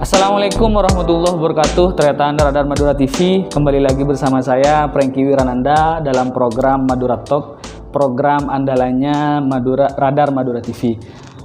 Assalamualaikum warahmatullahi wabarakatuh. Ternyata Anda Radar Madura TV. Kembali lagi bersama saya Prengky Wirananda dalam program Madura Talk, program andalannya Radar Madura TV.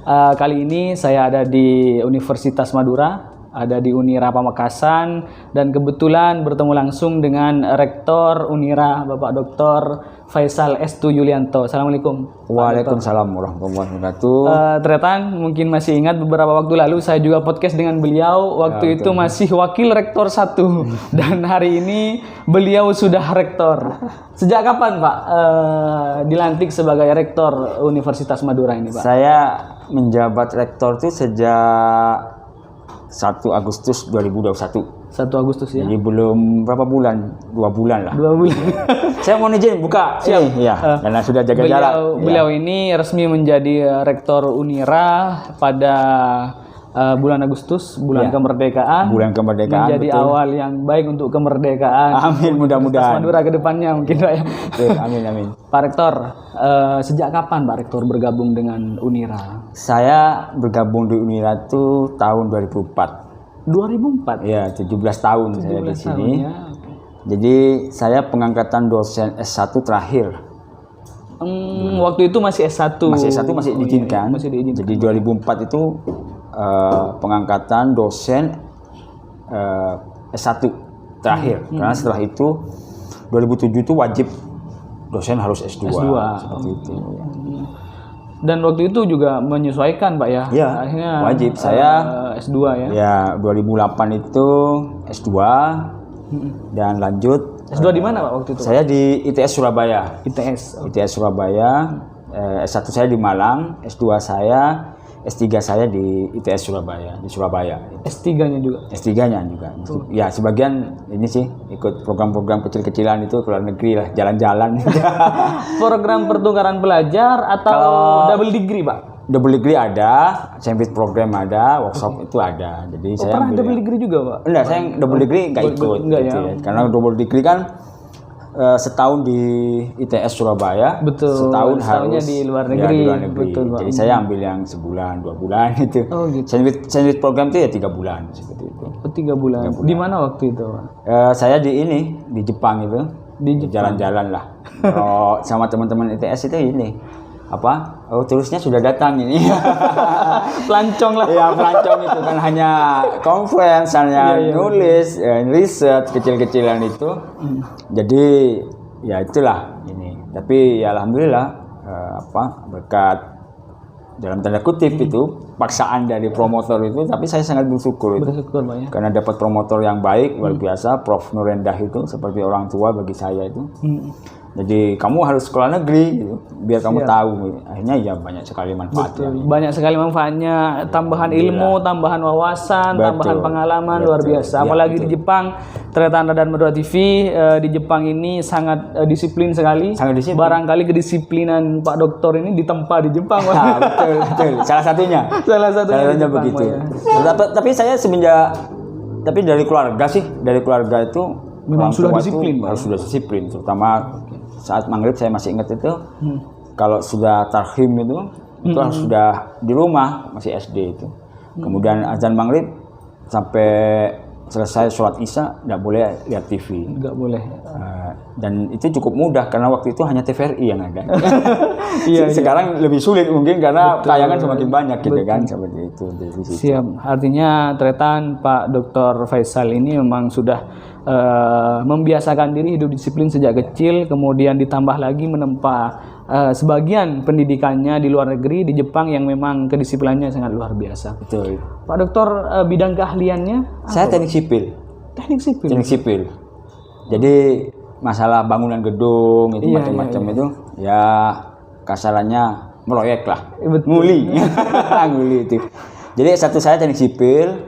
Kali ini saya ada di Universitas Madura, ada di Unira Pamekasan, dan kebetulan bertemu langsung dengan Rektor Unira, Bapak Dr. Faisal S. Yulianto. Assalamualaikum. Waalaikumsalam warahmatullahi wabarakatuh. Tretan mungkin masih ingat beberapa waktu lalu saya juga podcast dengan beliau. Waktu itu masih wakil rektor 1 dan hari ini beliau sudah rektor. Sejak kapan Pak dilantik sebagai rektor Universitas Madura ini Pak? Saya menjabat rektor itu sejak 1 Agustus 2021. 1 Agustus ya. Jadi belum berapa bulan, 2 bulan lah. 2 bulan. Saya mau izin buka. Siap. Iya, karena sudah jaga jarak. Beliau ini resmi menjadi rektor Unira pada bulan Agustus, bulan kemerdekaan. Bulan kemerdekaan. Menjadi betul. awal yang baik untuk kemerdekaan. Amin, mudah-mudahan. Madura ke depannya mungkin Pak ya. Amin. Pak Rektor, sejak kapan Pak Rektor bergabung dengan Unira? Saya bergabung di Unira itu tahun 2004. 2004? Ya, 17 tahun saya di sini. Ya. Jadi saya pengangkatan dosen S1 terakhir. Waktu itu masih S1. Masih S1 masih diizinkan. Masih diizinkan. Jadi 2004 itu pengangkatan dosen S1 terakhir. Karena setelah itu 2007 itu wajib dosen harus S2. Seperti itu. Dan waktu itu juga menyesuaikan Pak ya? Ya, akhirnya wajib. Saya S2 ya? Ya, 2008 itu S2 dan lanjut. S2 di mana Pak waktu itu? Saya di ITS Surabaya. ITS. ITS Surabaya. S1 saya di Malang, S2 saya, S3 saya di ITS Surabaya, di Surabaya. S3-nya juga? S3-nya juga. Ya, sebagian ini sih ikut program-program kecil-kecilan itu ke luar negeri lah, jalan-jalan. Program pertukaran pelajar atau double degree Pak? Double degree ada, sandwich program ada, workshop itu ada. Jadi saya pernah double degree juga Pak? Enggak, saya double degree nggak ikut. Enggak gitu ya? Karena double degree kan setahun di ITS Surabaya, betul, setahun setahunnya harus di luar ya, negeri. di luar negeri. Betul, Pak. Jadi saya ambil yang sebulan, 2 bulan itu. Oh gitu. Sandwich program itu ya 3 bulan seperti itu. 3 bulan. Di mana waktu itu Pak? Saya di Jepang itu. Di Jepang. Jalan-jalan lah. Sama teman-teman ITS itu ini. Tulisnya sudah datang ini. Pelancong lah. Ya, pelancong itu kan hanya conference, hanya nulis, riset kecil-kecilan itu. Jadi ya itulah ini. Tapi ya alhamdulillah berkat dalam tanda kutip itu paksaan dari promotor itu, tapi saya sangat bersyukur itu. Bersyukur Pak ya. Karena dapat promotor yang baik luar biasa, Prof Nurendah itu seperti orang tua bagi saya itu. Jadi kamu harus sekolah negeri gitu, biar kamu tahu. Akhirnya ya banyak sekali manfaatnya. Banyak sekali manfaatnya, tambahan ilmu, tambahan wawasan, tambahan pengalaman luar biasa. Apalagi di Jepang, Ternyata dan Madura TV di Jepang ini sangat disiplin sekali. Sangat disiplin. Barangkali kedisiplinan Pak Doktor ini ditempa di Jepang. Betul. Salah satunya. Salah satunya Jepang, begitu. Ya. Tapi saya tapi dari keluarga itu memang sudah disiplin, harus sudah disiplin, terutama saat maghrib saya masih ingat itu kalau sudah tarhim itu harus sudah di rumah, masih SD itu. Kemudian azan maghrib sampai selesai sholat isya nggak boleh lihat TV. Nggak boleh. Dan itu cukup mudah karena waktu itu hanya TVRI yang ada. Sekarang lebih sulit mungkin karena tayangan semakin banyak gitu kan, seperti itu. Siap. Artinya Tretan Pak Dr. Faisal ini memang sudah membiasakan diri hidup disiplin sejak kecil, kemudian ditambah lagi menempa sebagian pendidikannya di luar negeri, di Jepang yang memang kedisiplinannya sangat luar biasa. Betul. Pak Dokter, bidang keahliannya? Saya teknik sipil. Teknik sipil. Jadi masalah bangunan gedung itu macam-macam itu ya kasarannya proyek lah. Nguli. Nguli itu. Jadi S1 saya teknik sipil,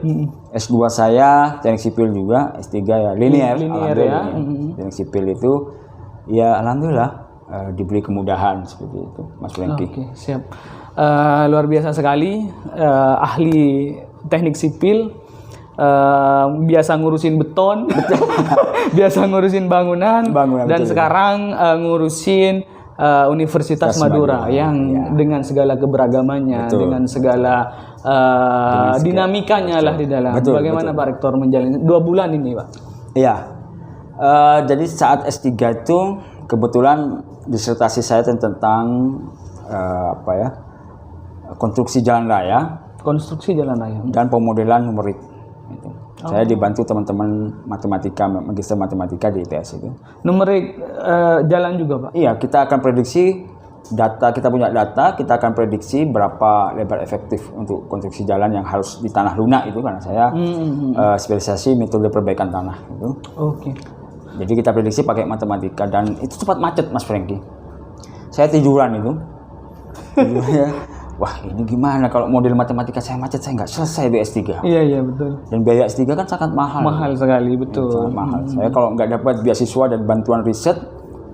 S2 saya teknik sipil juga, S3 ya linear ya. Teknik sipil itu ya alhamdulillah diberi kemudahan seperti itu, Mas Prengky. Oke, siap. Luar biasa sekali, ahli teknik sipil, biasa ngurusin beton, biasa ngurusin bangunan dan betul, sekarang ngurusin Universitas Madura yang dengan segala keberagamannya, dengan segala dinamikanya lah di dalam. Bagaimana Pak Rektor menjalani 2 bulan ini, Pak? Iya. Jadi saat S3 itu kebetulan disertasi saya tentang konstruksi jalan raya. Konstruksi jalan raya. Dan pemodelan numerik. Gitu. Saya dibantu teman-teman matematika, magister matematika di ITS itu. Numerik jalan juga, Pak? Iya, kita akan prediksi data, kita punya data, kita akan prediksi berapa lebar efektif untuk konstruksi jalan yang harus di tanah lunak itu, karena saya spesialisasi metode perbaikan tanah itu. Oke. Jadi kita prediksi pakai matematika dan itu cepat macet, Mas Franky. Saya tiduran itu. Wah, ini gimana kalau model matematika saya macet, saya nggak selesai di S3. Iya, betul. Dan biaya S3 kan sangat mahal. Mahal sekali, betul. Sangat mahal. Saya kalau nggak dapat beasiswa dan bantuan riset,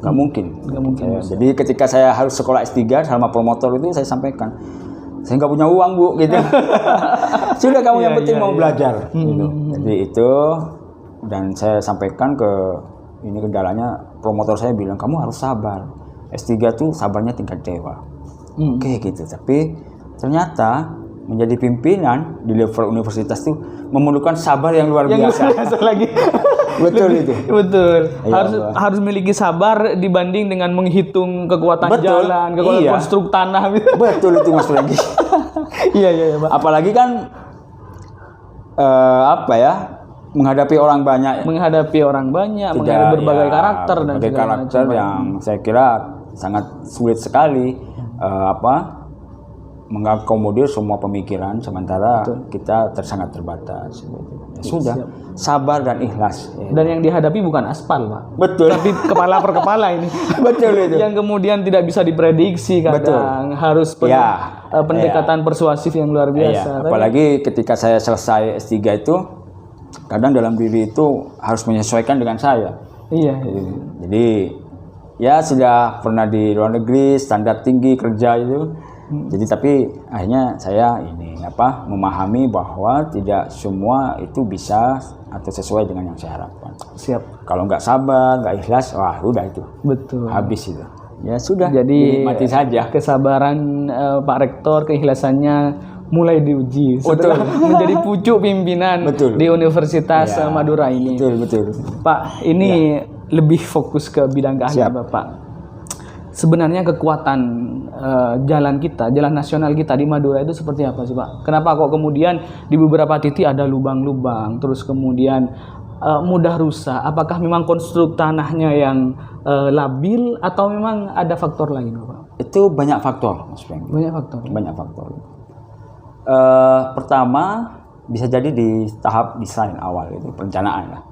nggak mungkin. Nggak mungkin. Jadi ketika saya harus sekolah S3 sama promotor itu saya sampaikan, saya nggak punya uang, Bu, gitu. Sudah, kamu yang penting mau belajar. Gitu. Jadi itu, dan saya sampaikan ke kendalanya, promotor saya bilang, kamu harus sabar. S3 tuh sabarnya tingkat dewa. Oke, gitu. Tapi ternyata menjadi pimpinan di level universitas itu memerlukan sabar yang luar biasa. Lagi. Betul itu. Betul. Harus memiliki sabar dibanding dengan menghitung kekuatan jalan, kekuatan konstruk tanah. Betul itu, Mas Franky. Iya, Pak. Apalagi kan menghadapi orang banyak. Menghadapi berbagai karakter dan berbagai karakter yang saya kira sangat sulit sekali mengakomodir semua pemikiran, sementara kita sangat terbatas. Sudah, sabar dan ikhlas. Dan yang dihadapi bukan aspal, Pak. Betul. Tapi kepala per kepala ini. Betul itu. Yang kemudian tidak bisa diprediksi kadang. Harus pendekatan persuasif yang luar biasa. Apalagi ketika saya selesai S3 itu, kadang dalam diri itu harus menyesuaikan dengan saya. Iya. Jadi ya sudah pernah di luar negeri, standar tinggi kerja itu. Jadi tapi akhirnya saya memahami bahwa tidak semua itu bisa atau sesuai dengan yang saya harapkan. Siap. Kalau nggak sabar, nggak ikhlas, wah udah itu. Betul. Habis itu. Ya sudah. Jadi mati saja. Kesabaran Pak Rektor, keikhlasannya mulai diuji setelah menjadi pucuk pimpinan di Universitas Madura ini. Betul. Pak, ini lebih fokus ke bidang keahlian Bapak. Sebenarnya kekuatan jalan nasional kita di Madura itu seperti apa sih, Pak? Kenapa kok kemudian di beberapa titik ada lubang-lubang, terus kemudian mudah rusak? Apakah memang konstruk tanahnya yang labil atau memang ada faktor lain, Pak? Itu banyak faktor, Mas Franky. Banyak faktor. Pertama, bisa jadi di tahap desain awal itu, perencanaan lah.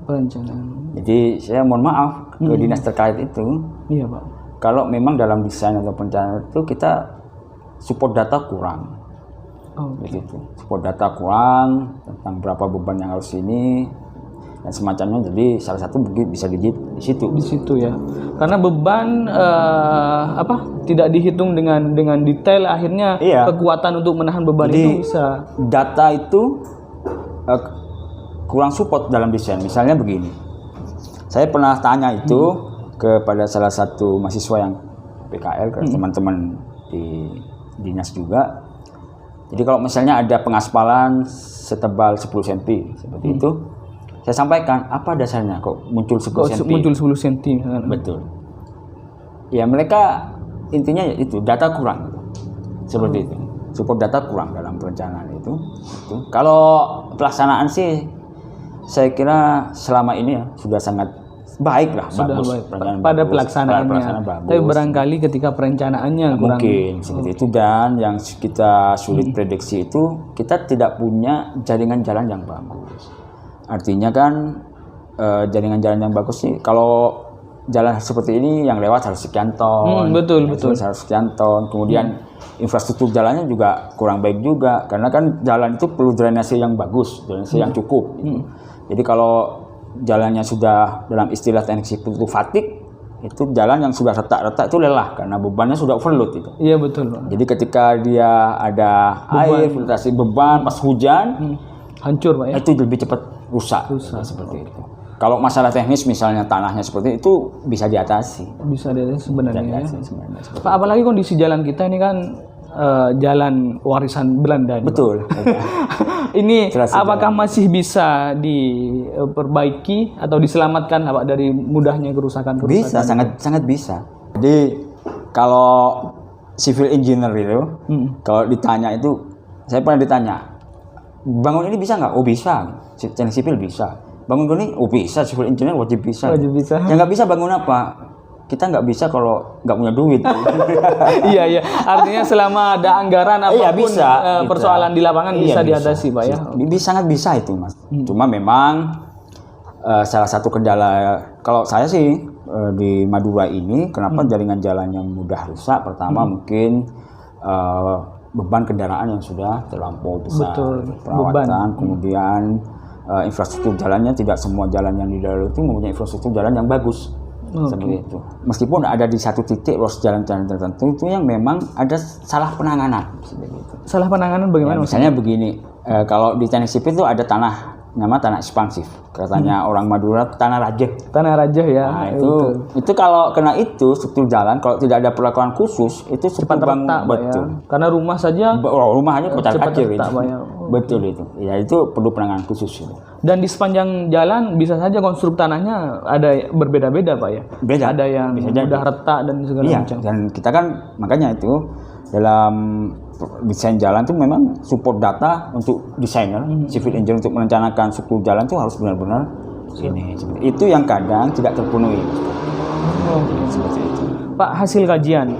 Jadi saya mohon maaf ke dinas terkait itu. Iya, Pak. Kalau memang dalam desain atau perencanaan itu kita support data kurang. Begitu. Support data kurang tentang berapa beban yang harus ini dan semacamnya. Jadi salah satu mungkin bisa di situ. Di situ ya. Karena beban tidak dihitung dengan detail, akhirnya kekuatan untuk menahan beban itu bisa. Data itu kurang support dalam desain. Misalnya begini. Saya pernah tanya itu kepada salah satu mahasiswa yang PKL, ke teman-teman di dinas juga. Jadi kalau misalnya ada pengaspalan setebal 10 cm seperti itu, saya sampaikan apa dasarnya kok muncul 10 cm. Muncul 10 cm. Betul. Ya mereka intinya itu data kurang gitu. Seperti itu. Support data kurang dalam perencanaan itu. Kalau pelaksanaan sih saya kira selama ini sudah sangat baik lah, sudah bagus. Baik. Pada pelaksanaannya. Tapi barangkali ketika perencanaannya kurang. Mungkin seperti itu, dan yang kita sulit prediksi itu kita tidak punya jaringan jalan yang bagus. Artinya kan jaringan jalan yang bagus sih, kalau jalan seperti ini yang lewat harus sekian ton. Betul. Harus sekian ton. Kemudian infrastruktur jalannya juga kurang baik juga, karena kan jalan itu perlu drainase yang bagus, drainase yang cukup. Gitu. Jadi kalau jalannya sudah dalam istilah teknik sipil itu fatigue, itu jalan yang sudah retak-retak itu lelah karena bebannya sudah overload itu. Iya betul, Pak. Jadi ketika dia ada air, filtrasi beban pas hujan, hancur, Pak ya. Itu lebih cepat rusak. Seperti itu. kalau masalah teknis misalnya tanahnya seperti itu bisa diatasi. Bisa diatasi sebenarnya. Sebenarnya. Pak, apalagi kondisi jalan kita ini kan jalan warisan Belanda. Betul. Ini apakah masih bisa diperbaiki atau diselamatkan Pak dari mudahnya kerusakan? Bisa, sangat bisa. Jadi kalau civil engineer itu, kalau ditanya itu, saya pernah ditanya, bangun ini bisa nggak? Oh bisa, teknik sipil bisa. Bangun ini, oh bisa, civil engineer wajib bisa. Wajib bisa. Yang nggak bisa bangun apa? Kita nggak bisa kalau nggak punya duit. Iya. Artinya selama ada anggaran apapun bisa, persoalan di lapangan bisa diatasi, Pak ya. Sangat bisa itu, Mas. Cuma memang salah satu kendala kalau saya sih di Madura ini, kenapa jaringan jalannya mudah rusak? Pertama mungkin beban kendaraan yang sudah terlampau besar, perawatan, kemudian infrastruktur jalannya, tidak semua jalan yang dilalui itu mempunyai infrastruktur jalan yang bagus. Seperti itu. Meskipun ada di satu titik ruas jalan-jalan tertentu itu yang memang ada salah penanganan. Salah penanganan bagaimana? Ya, misalnya begini, kalau di teknik sipil itu ada tanah ekspansif. Katanya orang Madura tanah rajah. Tanah rajah ya. Nah, itu kalau kena itu struktur jalan, kalau tidak ada perlakuan khusus itu cepat retak, betul. Ya. Karena rumah saja kocar kacir itu. Ya. Betul itu. Ya itu perlu penanganan khusus itu. Dan di sepanjang jalan bisa saja konstruk tanahnya ada berbeda-beda, Pak ya. Beda. Ada yang mudah retak dan segala macam. Dan kita kan makanya itu dalam desain jalan itu memang support data untuk desainer, civil engineer untuk merencanakan struktur jalan itu harus benar-benar ini. Itu yang kadang tidak terpenuhi. Seperti itu. Pak, hasil kajian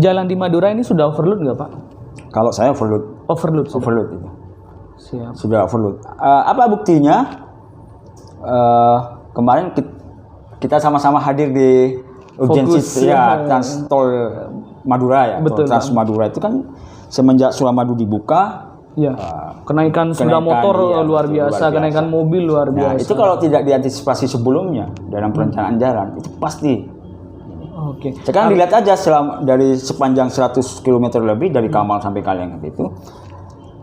jalan di Madura ini sudah overload nggak, Pak? Kalau saya overload. Overload itu. Siap. Sudah overload. Apa buktinya? Kemarin kita sama-sama hadir di urgensi Transtol Madura ya. Betul, Trans Madura itu kan semenjak Suramadu dibuka, kenaikan sepeda motor luar biasa, kenaikan mobil luar biasa. Nah, itu kalau tidak diantisipasi sebelumnya dalam perencanaan jalan itu pasti. Oke. Sekarang dilihat aja dari sepanjang 100 km lebih dari Kamal sampai Kalengan itu.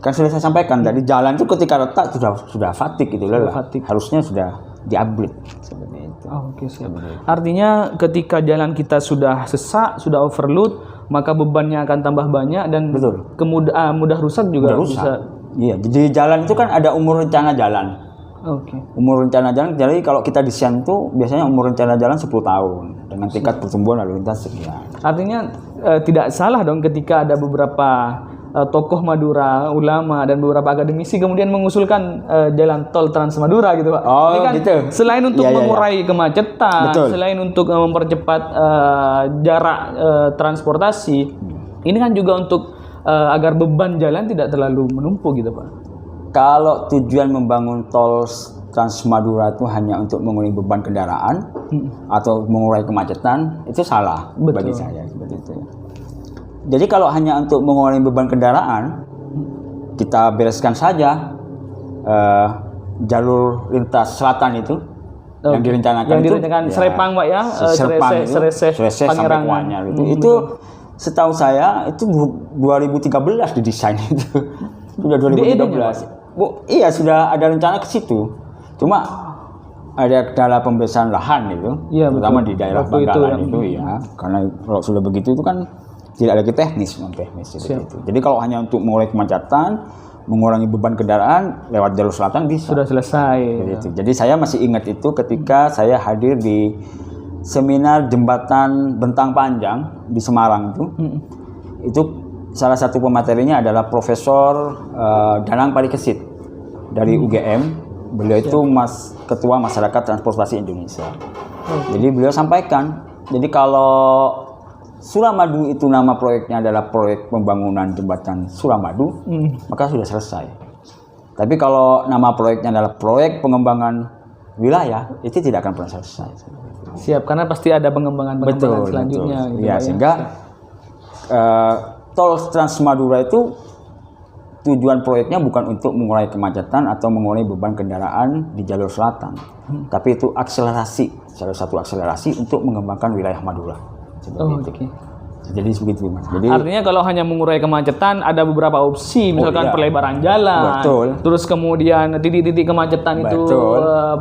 Kan sudah saya sampaikan tadi, jalan itu ketika retak sudah fatik gitu lelah. Harusnya sudah di-upgrade seperti itu. Oke, siap. Artinya ketika jalan kita sudah sesak, sudah overload, maka bebannya akan tambah banyak dan mudah rusak juga bisa. Iya, jadi jalan itu kan ada umur rencana jalan. Oke. Umur rencana jalan, jadi kalau kita desain itu biasanya umur rencana jalan 10 tahun dengan tingkat pertumbuhan lalu lintas sekian. Artinya tidak salah dong ketika ada beberapa tokoh Madura, ulama dan beberapa akademisi kemudian mengusulkan jalan tol Trans Madura gitu, Pak. Oh, ini kan gitu. Selain untuk mengurai kemacetan, selain untuk mempercepat jarak transportasi, ini kan juga untuk agar beban jalan tidak terlalu menumpuk gitu, Pak. Kalau tujuan membangun tol Trans Madura itu hanya untuk mengurangi beban kendaraan atau mengurai kemacetan, itu salah bagi saya seperti itu. Jadi kalau hanya untuk mengurangi beban kendaraan, kita bereskan saja jalur lintas selatan itu yang direncanakan Serepang, Pak ya, Serepang sampai Kuanyar itu setahu saya itu 2013 didesain itu. Sudah 2013. Iya, sudah ada rencana ke situ. Cuma ada kendala pembebasan lahan itu, terutama di daerah Bangkalan itu ya. Karena kalau sudah begitu itu kan tidak lagi teknis, non teknis itu. Jadi kalau hanya untuk mengurangi kemacetan, mengurangi beban kendaraan lewat jalur selatan bisa. Sudah selesai. Jadi saya masih ingat itu ketika saya hadir di seminar jembatan Bentang Panjang di Semarang itu. Itu salah satu pematerinya adalah Profesor Danang Parikesit dari UGM. Beliau itu Ketua Masyarakat Transportasi Indonesia. Jadi beliau sampaikan, jadi kalau Suramadu itu nama proyeknya adalah proyek pembangunan jembatan Suramadu, maka sudah selesai. Tapi kalau nama proyeknya adalah proyek pengembangan wilayah, itu tidak akan pernah selesai. Siap, karena pasti ada pengembangan selanjutnya. Betul. Gitu, sehingga tol Trans Madura itu tujuan proyeknya bukan untuk mengurangi kemacetan atau mengurangi beban kendaraan di jalur selatan, tapi itu akselerasi, salah satu akselerasi untuk mengembangkan wilayah Madura. Jadi begitu Mas. Jadi artinya kalau hanya mengurai kemacetan ada beberapa opsi, misalkan iya. perlebaran jalan, Betul. terus kemudian titik-titik kemacetan itu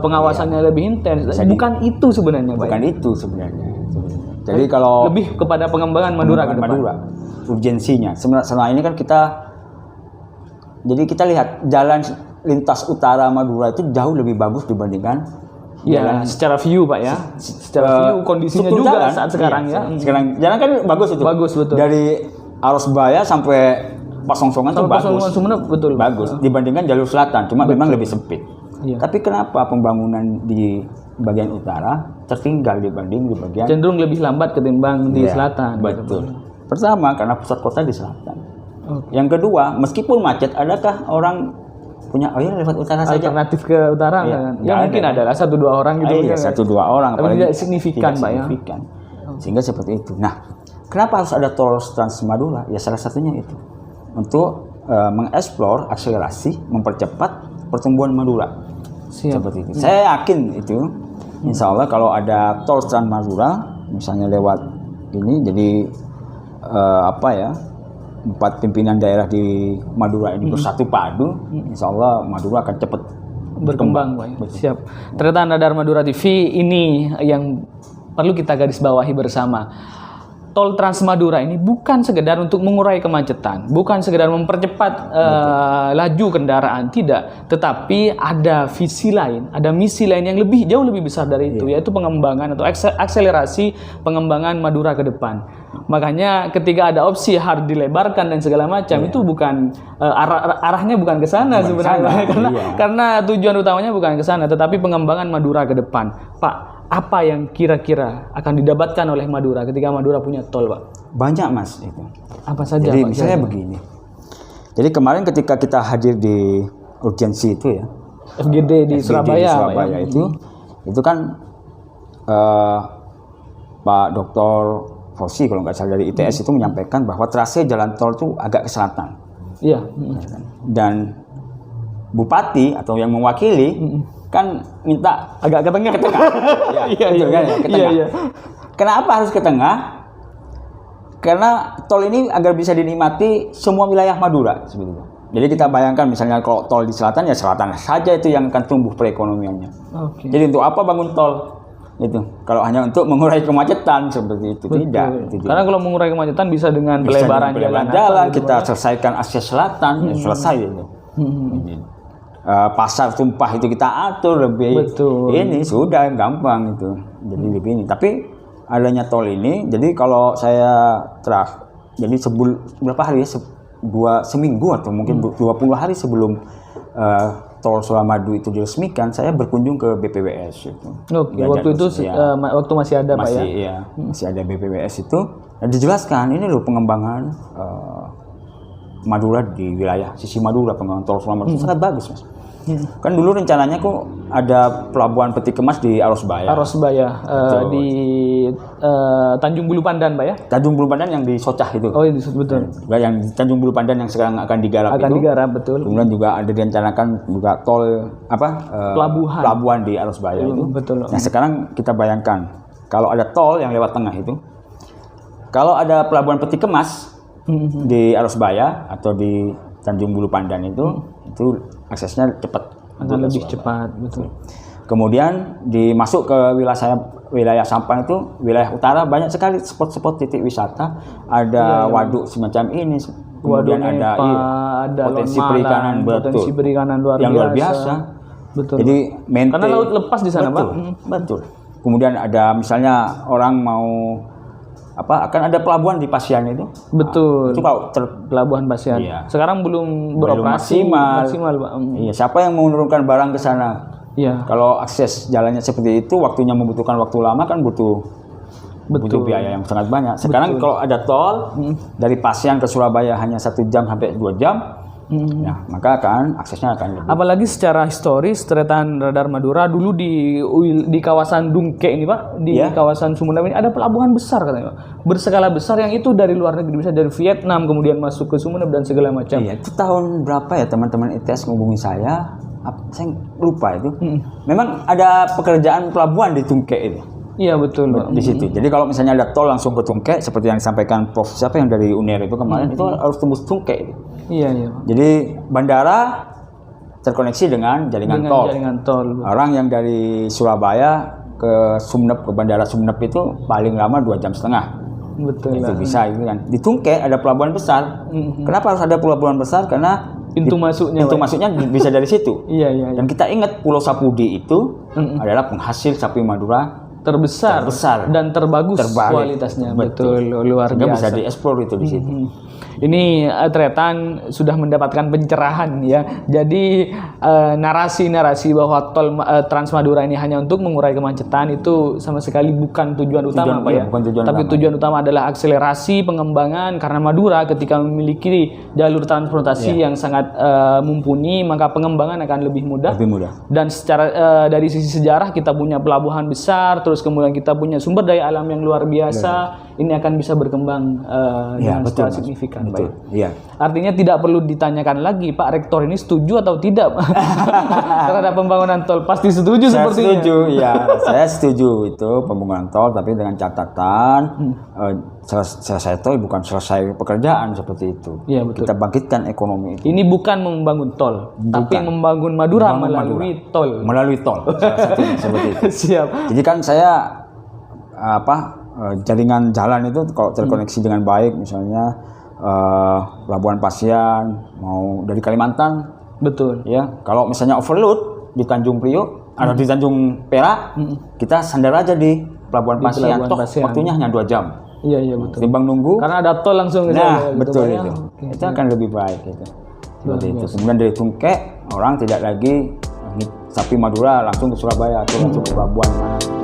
pengawasannya lebih intens. Bukan itu sebenarnya, Pak. Bukan itu sebenarnya. Jadi kalau lebih kepada pengembangan Madura ke depan. Madura, urgensinya. Selama ini kan kita lihat jalan lintas utara Madura itu jauh lebih bagus dibandingkan ya, secara view Pak ya. Secara view kondisinya juga jalan, saat sekarang ya. Sekarang jalan kan bagus itu. Bagus betul. Dari Arosbaya sampai Pasongsongan itu bagus. Betul. Bagus dibandingkan jalur selatan, cuma memang lebih sempit. Iya. Tapi kenapa pembangunan di bagian utara tertinggal dibanding di bagian cenderung lebih lambat ketimbang di selatan? Betul. Pertama karena pusat kota di selatan. Okay. Yang kedua, meskipun macet, adakah orang punya lewat utara saja? Alternatif ke utara kan? Ya mungkin adalah 1-2 orang gitu. Iya, 1-2 orang. Tapi tidak signifikan, Pak ya. Sehingga seperti itu. Nah, kenapa harus ada tol Trans Madura? Ya salah satunya itu untuk mengeksplor, akselerasi, mempercepat pertumbuhan Madura. Seperti itu. Saya yakin itu. Insya Allah kalau ada tol Trans Madura, misalnya lewat ini, jadi 4 pimpinan daerah di Madura ini bersatu padu, insya Allah Madura akan cepat berkembang, Pak. Siap. Ternyata Radar Madura TV ini yang perlu kita garis bawahi bersama. Tol Trans Madura ini bukan sekedar untuk mengurai kemacetan, bukan sekedar mempercepat laju kendaraan, tidak. Tetapi ada visi lain, ada misi lain yang jauh lebih besar dari itu, yaitu pengembangan atau akselerasi pengembangan Madura ke depan. Makanya ketika ada opsi harus dilebarkan dan segala macam, itu bukan arahnya bukan ke sana sebenarnya, karena tujuan utamanya bukan ke sana, tetapi pengembangan Madura ke depan. Pak, apa yang kira-kira akan didapatkan oleh Madura ketika Madura punya tol, Pak? Banyak, Mas, itu. Apa saja, Jadi Pak? misalnya begini. Jadi kemarin ketika kita hadir di urgensi itu ya, FGD di Surabaya, Pak, ya? itu kan Pak Dr. Fauzi kalau nggak salah dari ITS itu menyampaikan bahwa trase jalan tol itu agak ke selatan. Iya. Dan Bupati atau yang mewakili kan minta agak ke tengah. Ke tengah. Iya. Kenapa harus ke tengah? Karena tol ini agar bisa dinikmati semua wilayah Madura sebetulnya. Jadi kita bayangkan misalnya kalau tol di selatan, ya selatan saja itu yang akan tumbuh perekonomiannya. Okay. Jadi untuk apa bangun tol? Itu kalau hanya untuk mengurai kemacetan seperti itu. Betul. Tidak. Karena kalau mengurai kemacetan bisa dengan pelebaran jalan, kita selesaikan akses selatan, ya selesai itu. Pasar tumpah itu kita atur lebih. Betul. Ini sudah gampang itu. Jadi begini. Tapi adanya tol ini, jadi kalau saya jadi berapa hari ya? Seminggu atau mungkin 20 hari sebelum tol Suramadu itu diresmikan, saya berkunjung ke BPWS itu. Waktu itu waktu masih ada, Pak ya? Iya, masih ada BPWS itu. Dan dijelaskan ini loh pengembangan Madura di wilayah sisi Madura, pengembangan tol Suramadu itu sangat bagus, Mas. Kan dulu rencananya kok ada pelabuhan peti kemas di Arosbaya. Di Tanjung Bulu Pandan, Pak ya? Tanjung Bulu Pandan yang di Socah itu. Oh, itu betul. Yang di Tanjung Bulu Pandan yang sekarang akan digarap betul. Kemudian juga ada direncanakan juga tol pelabuhan di Arosbaya itu. Betul. Nah, sekarang kita bayangkan kalau ada tol yang lewat tengah itu. Kalau ada pelabuhan peti kemas di Arosbaya atau di Tanjung Bulu Pandan itu aksesnya cepat, lebih cepat, betul. Kemudian dimasuk ke wilayah Sampang itu, wilayah utara banyak sekali spot-spot titik wisata, ada waduk semacam ini, kemudian ada potensi perikanan, yang luar biasa. Betul. Jadi karena laut lepas di sana, Pak. Betul. Kemudian ada misalnya orang mau akan ada pelabuhan di Pasian itu. Betul. Itu kalau pelabuhan Pasian. Iya. Sekarang belum beroperasi maksimal, Pak. Iya, siapa yang mau menurunkan barang ke sana? Iya. Kalau akses jalannya seperti itu, waktunya membutuhkan waktu lama kan butuh biaya yang sangat banyak. Sekarang kalau ada tol dari Pasian ke Surabaya hanya 1 jam sampai 2 jam. Nah, maka aksesnya akan lebih. Apalagi secara historis, Tretan Radar Madura dulu di kawasan Dungke ini, Pak, di kawasan Sumeneb ini ada pelabuhan besar katanya, Pak. Berskala besar yang itu dari luar negeri, bisa dari Vietnam kemudian masuk ke Sumeneb dan segala macam. Iya, itu tahun berapa ya teman-teman ITS ngubungi saya lupa itu. Memang ada pekerjaan pelabuhan di Dungke itu. Iya betul. Di situ. Jadi kalau misalnya ada tol langsung ke Tungkek seperti yang disampaikan Prof siapa yang dari UNER itu kemarin itu harus tembus Tungkek. Iya iya. Jadi bandara terkoneksi dengan jaringan tol. Jaringan tol. Orang yang dari Surabaya ke Sumenep, ke bandara Sumenep itu paling lama 2,5 jam. Betul. Itu bisa itu kan. Di Tungkek ada pelabuhan besar. Kenapa harus ada pelabuhan besar? Karena pintu masuknya bisa dari situ. Iya. Dan kita ingat Pulau Sapudi itu adalah penghasil sapi Madura terbesar dan terbagus kualitasnya. Betul, luar biasa. Bisa dieksplor itu di situ. Ini Tretan sudah mendapatkan pencerahan ya. Jadi narasi-narasi bahwa tol Trans Madura ini hanya untuk mengurai kemacetan itu sama sekali bukan tujuan utama, Pak ya. Tapi tujuan utama adalah akselerasi pengembangan, karena Madura ketika memiliki jalur transportasi yang sangat mumpuni, maka pengembangan akan lebih mudah. Dan secara dari sisi sejarah kita punya pelabuhan besar, terus kemudian kita punya sumber daya alam yang luar biasa. Ini akan bisa berkembang dengan secara signifikan. Baik. Iya. Artinya tidak perlu ditanyakan lagi, Pak Rektor ini setuju atau tidak terhadap pembangunan tol? Pasti setuju sepertinya. Saya setuju itu pembangunan tol, tapi dengan catatan selesai tol bukan selesai pekerjaan seperti itu. Iya, betul. Kita bangkitkan ekonomi itu. Ini bukan membangun tol, tapi membangun Madura melalui tol. Melalui tol, salah satunya seperti itu. Siap. Jadi kan saya jaringan jalan itu kalau terkoneksi dengan baik, misalnya Pelabuhan Pasian mau dari Kalimantan, betul ya. Kalau misalnya overload di Tanjung Priok atau di Tanjung Perak, kita sandar aja di Pelabuhan Pasian. Waktunya hanya 2 jam. Iya betul. Timbang nunggu. Karena ada tol langsung. Betul itu. Itu akan lebih baik gitu. Seperti itu. Kemudian dari Tungkek orang tidak lagi sapi Madura langsung ke Surabaya atau langsung ke pelabuhan mana.